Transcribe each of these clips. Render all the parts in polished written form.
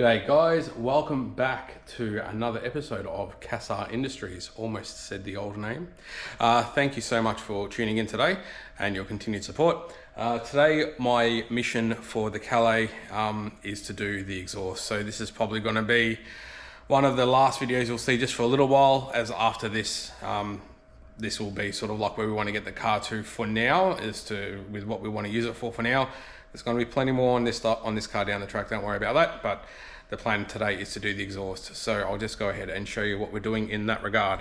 G'day guys, welcome back to another episode of Calais Industries, almost said the old name. Thank you so much for tuning in today and your continued support. Today my mission for the Calais is to do the exhaust. So this is probably going to be one of the last videos you'll see just for a little while, as after this this will be sort of like where we want to get the car to for now, with what we want to use it for now. There's going to be plenty more on this car down the track, don't worry about that, but the plan today is to do the exhaust. So I'll just go ahead and show you what we're doing in that regard.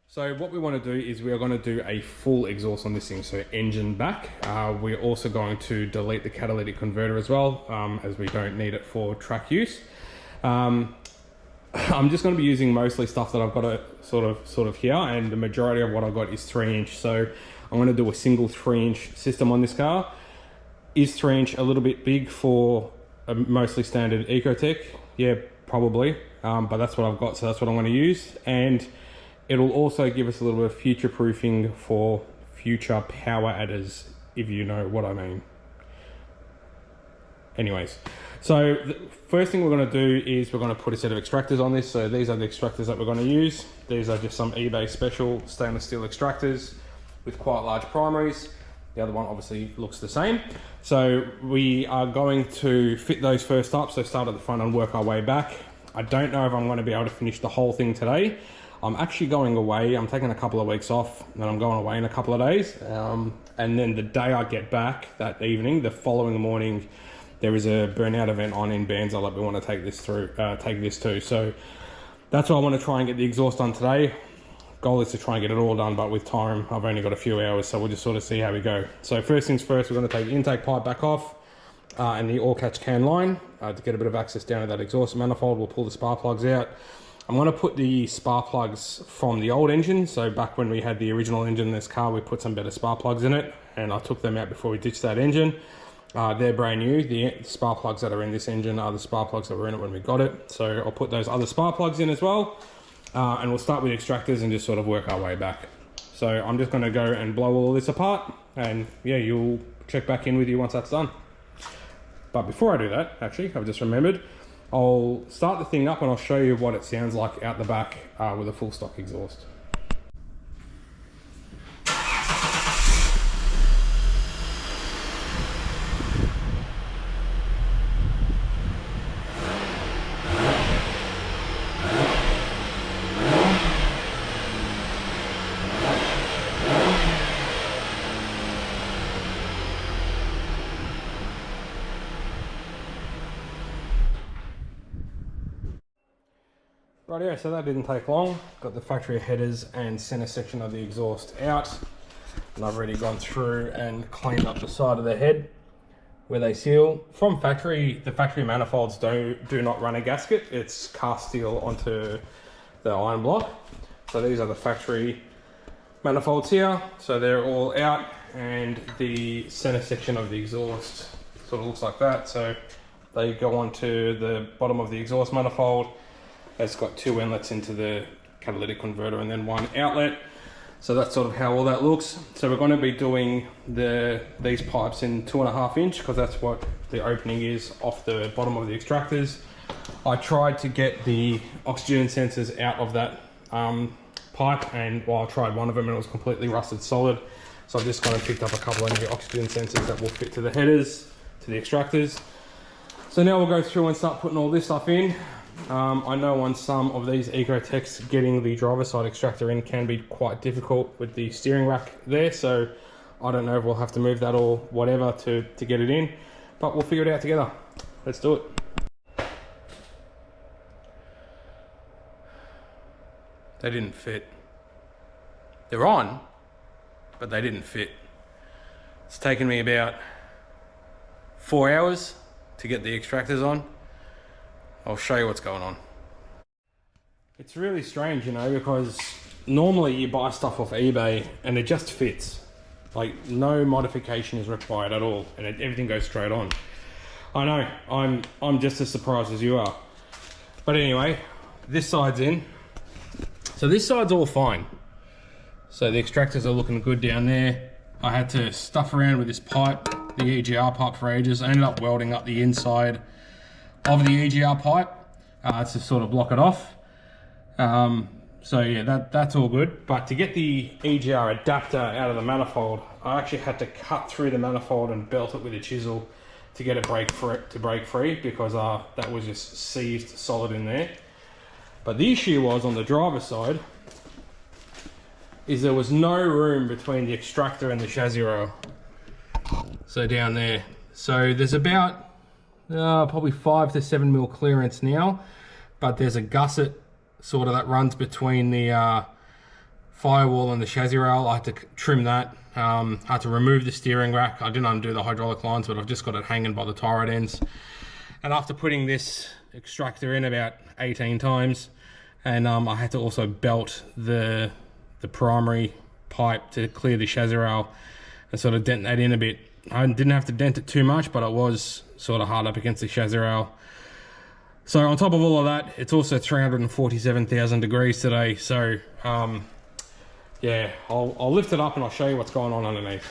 So what we want to do is we are going to do a full exhaust on this thing, so engine back. We're also going to delete the catalytic converter as well, as we don't need it for track use. I'm just going to be using mostly stuff that I've got a sort of here, and the majority of what I've got is 3-inch. So I'm going to do a single 3-inch system on this car. Is 3-inch a little bit big for a mostly standard Ecotec? Yeah, probably, but that's what I've got, so that's what I'm going to use. And it'll also give us a little bit of future proofing for future power adders, if you know what I mean. Anyways, so the first thing we're going to do is we're going to put a set of extractors on this. So these are the extractors that we're going to use. These are just some eBay special stainless steel extractors with quite large primaries. The other one obviously looks the same. So we are going to fit those first up. So start at the front and work our way back. I don't know if I'm going to be able to finish the whole thing today. I'm actually going away. I'm taking a couple of weeks off and I'm going away in a couple of days. And then the day I get back, that evening, the following morning, there is a burnout event on in Banzai that we want to take this to. So that's why I want to try and get the exhaust done today. Goal is to try and get it all done, but with time I've only got a few hours, so we'll just sort of see how we go. So first things first, we're going to take the intake pipe back off and the oil catch can line to get a bit of access down to that exhaust manifold. We'll pull the spark plugs out. I'm going to put the spark plugs from the old engine. So back when we had the original engine in this car, we put some better spark plugs in it, and I took them out before we ditched that engine. They're brand new. The spark plugs that are in this engine are the spark plugs that were in it when we got it. So I'll put those other spark plugs in as well. And we'll start with extractors and just sort of work our way back. So I'm just going to go and blow all this apart, and yeah, you'll check back in with you once that's done. But before I do that, actually, I've just remembered, I'll start the thing up and I'll show you what it sounds like out the back with a full stock exhaust. Rightio, so that didn't take long. Got the factory headers and center section of the exhaust out, and I've already gone through and cleaned up the side of the head where they seal. From factory, the factory manifolds do not run a gasket. It's cast steel onto the iron block. So these are the factory manifolds here. So they're all out, and the center section of the exhaust sort of looks like that. So they go onto the bottom of the exhaust manifold. It's got 2 inlets into the catalytic converter and then 1 outlet. So that's sort of how all that looks. So we're going to be doing these pipes in 2.5 inch, because that's what the opening is off the bottom of the extractors. I tried to get the oxygen sensors out of that pipe, and I tried one of them and it was completely rusted solid. So I've just kind of picked up a couple of new oxygen sensors that will fit to the headers, to the extractors. So now we'll go through and start putting all this stuff in. I know on some of these Ecotecs, getting the driver's side extractor in can be quite difficult with the steering rack there, so I don't know if we'll have to move that or whatever to get it in, but we'll figure it out together. Let's do it. They didn't fit. They're on, but they didn't fit. It's taken me about 4 hours to get the extractors on. I'll show you what's going on. It's really strange, you know, because normally you buy stuff off eBay and it just fits. Like, no modification is required at all, and everything goes straight on. I know, I'm just as surprised as you are. But anyway, this side's in. So this side's all fine. So the extractors are looking good down there. I had to stuff around with this pipe, the EGR pipe, for ages. I ended up welding up the inside of the EGR pipe to sort of block it off. So yeah, that's all good. But to get the EGR adapter out of the manifold, I actually had to cut through the manifold and belt it with a chisel to get it break free because that was just seized solid in there. But the issue was on the driver's side is there was no room between the extractor and the chassis rail. So down there. So there's about probably 5 to 7 mil clearance now, but there's a gusset sort of that runs between the firewall and the chassis rail. I had to trim that. I had to remove the steering rack. I didn't undo the hydraulic lines, but I've just got it hanging by the tie rod ends. And after putting this extractor in about 18 times, and I had to also belt the primary pipe to clear the chassis rail and sort of dent that in a bit. I didn't have to dent it too much, but it was sort of hard up against the chassis rail. So on top of all of that, it's also 347,000 degrees today. So yeah, I'll lift it up and I'll show you what's going on underneath.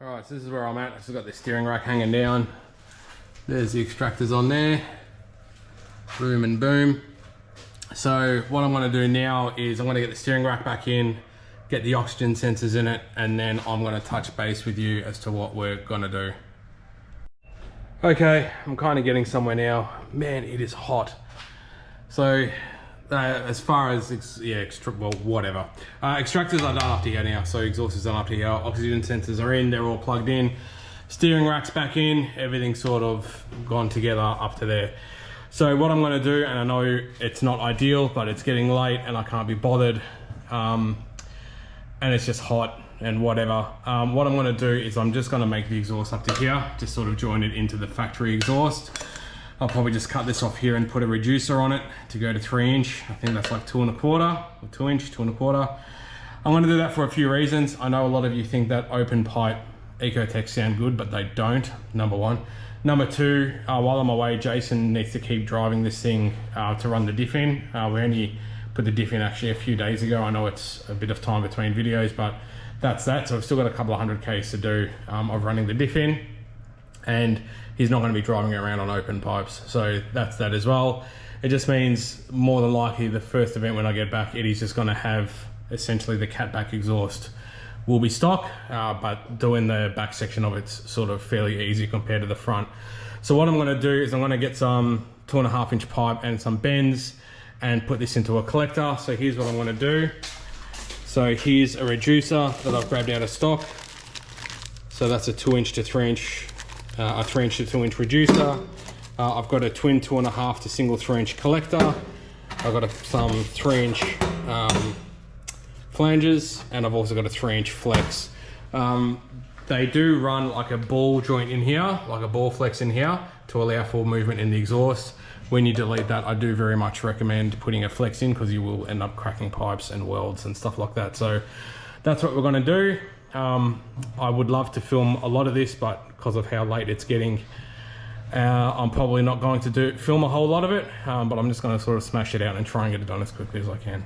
All right, so this is where I'm at. I've still got the steering rack hanging down. There's the extractors on there. Boom and boom. So what I'm going to do now is I'm going to get the steering rack back in, get the oxygen sensors in it, and then I'm going to touch base with you as to what we're going to do. Okay, I'm kind of getting somewhere now. Man, it is hot. So as far as whatever. Extractors are done up to here now, so exhaust is done up to here. Oxygen sensors are in, they're all plugged in. Steering rack's back in, everything's sort of gone together up to there. So what I'm going to do, and I know it's not ideal, but it's getting late and I can't be bothered, and it's just hot and whatever. What I'm going to do is I'm just going to make the exhaust up to here, just sort of join it into the factory exhaust. I'll probably just cut this off here and put a reducer on it to go to 3 inch. I think that's like 2 1/4 or 2 inch, 2 1/4. I'm going to do that for a few reasons. I know a lot of you think that open pipe Ecotech sound good, but they don't, number one. Number two, while I'm away, Jason needs to keep driving this thing to run the diff in. We only put the diff in actually a few days ago. I know it's a bit of time between videos, but that's that. So I've still got a couple of 100 Ks to do of running the diff in, and he's not going to be driving it around on open pipes. So that's that as well. It just means more than likely the first event when I get back, Eddie's just going to have essentially the catback exhaust will be stock, but doing the back section of it's sort of fairly easy compared to the front. So what I'm going to do is I'm going to get some 2.5 inch pipe and some bends and put this into a collector. So here's what I'm going to do. So here's a reducer that I've grabbed out of stock. So that's a 2 inch to 3 inch, a 3 inch to 2 inch reducer. I've got a twin 2.5 to single 3 inch collector. I've got some 3 inch flanges, and I've also got a 3 inch flex. They do run like a ball joint in here, like a ball flex in here to allow for movement in the exhaust. When you delete that, I do very much recommend putting a flex in because you will end up cracking pipes and welds and stuff like that. So that's what we're going to do. I would love to film a lot of this, but because of how late it's getting, I'm probably not going to film a whole lot of it, but I'm just going to sort of smash it out and try and get it done as quickly as I can.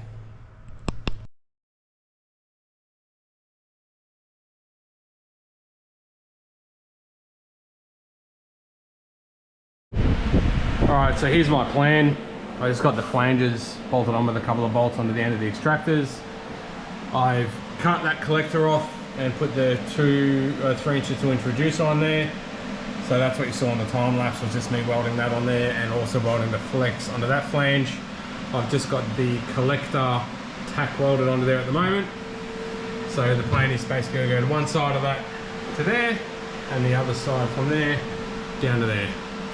Alright, so here's my plan. I just got the flanges bolted on with a couple of bolts onto the end of the extractors. I've cut that collector off and put the 3 inch to 2 inch reducer on there. So that's what you saw on the time lapse, was just me welding that on there and also welding the flex onto that flange. I've just got the collector tack welded onto there at the moment. So the plan is basically going to go to one side of that to there and the other side from there down to there.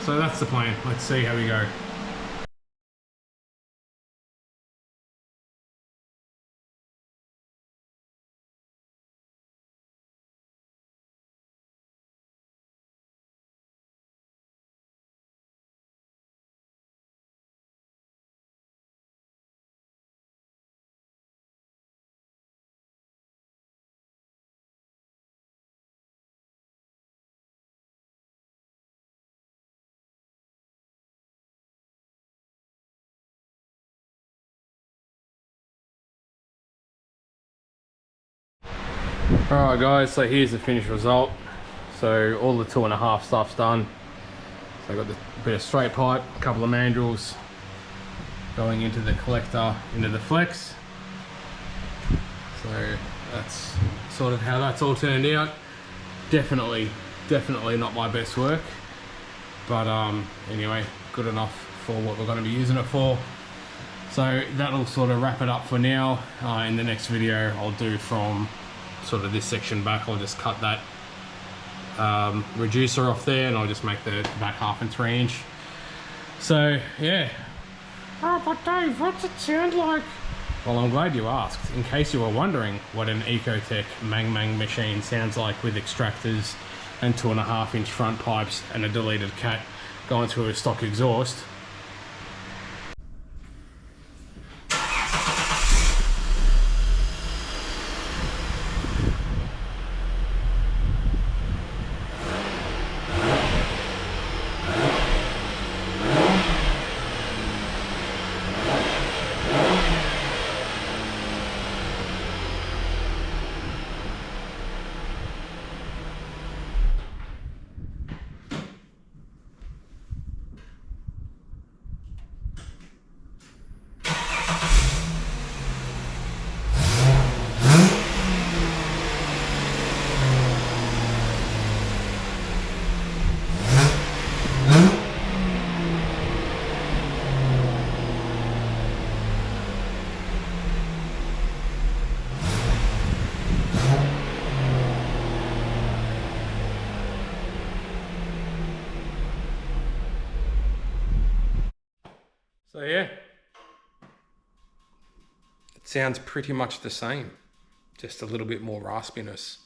So that's the plan. Let's see how we go. Alright guys, so here's the finished result. So all the 2.5 stuff's done. So I've got a bit of straight pipe, a couple of mandrels going into the collector, into the flex. So that's sort of how that's all turned out. Definitely not my best work, but anyway, good enough for what we're going to be using it for. So that'll sort of wrap it up for now. In the next video I'll do from sort of this section back. I'll just cut that reducer off there, and I'll just make the back 1/2 3 inch. So yeah. Oh, but Dave, what's it sound like? Well, I'm glad you asked. In case you were wondering what an Ecotech Mang Mang machine sounds like with extractors and 2.5 inch front pipes and a deleted cat going through a stock exhaust. So yeah, it sounds pretty much the same, just a little bit more raspiness.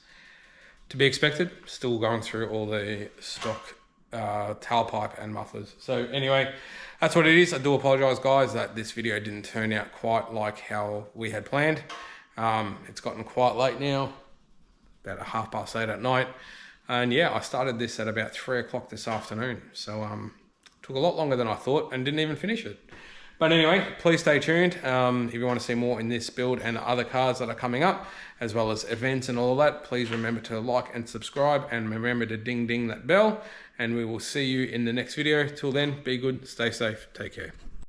To be expected, still going through all the stock tailpipe and mufflers. So anyway, that's what it is. I do apologize, guys, that this video didn't turn out quite like how we had planned. It's gotten quite late now, about 8:30 at night. And yeah, I started this at about 3 o'clock this afternoon. So took a lot longer than I thought and didn't even finish it. But anyway, please stay tuned. If you want to see more in this build and other cars that are coming up, as well as events and all of that, please remember to like and subscribe, and remember to ding that bell, and we will see you in the next video. Till then, be good, stay safe, take care.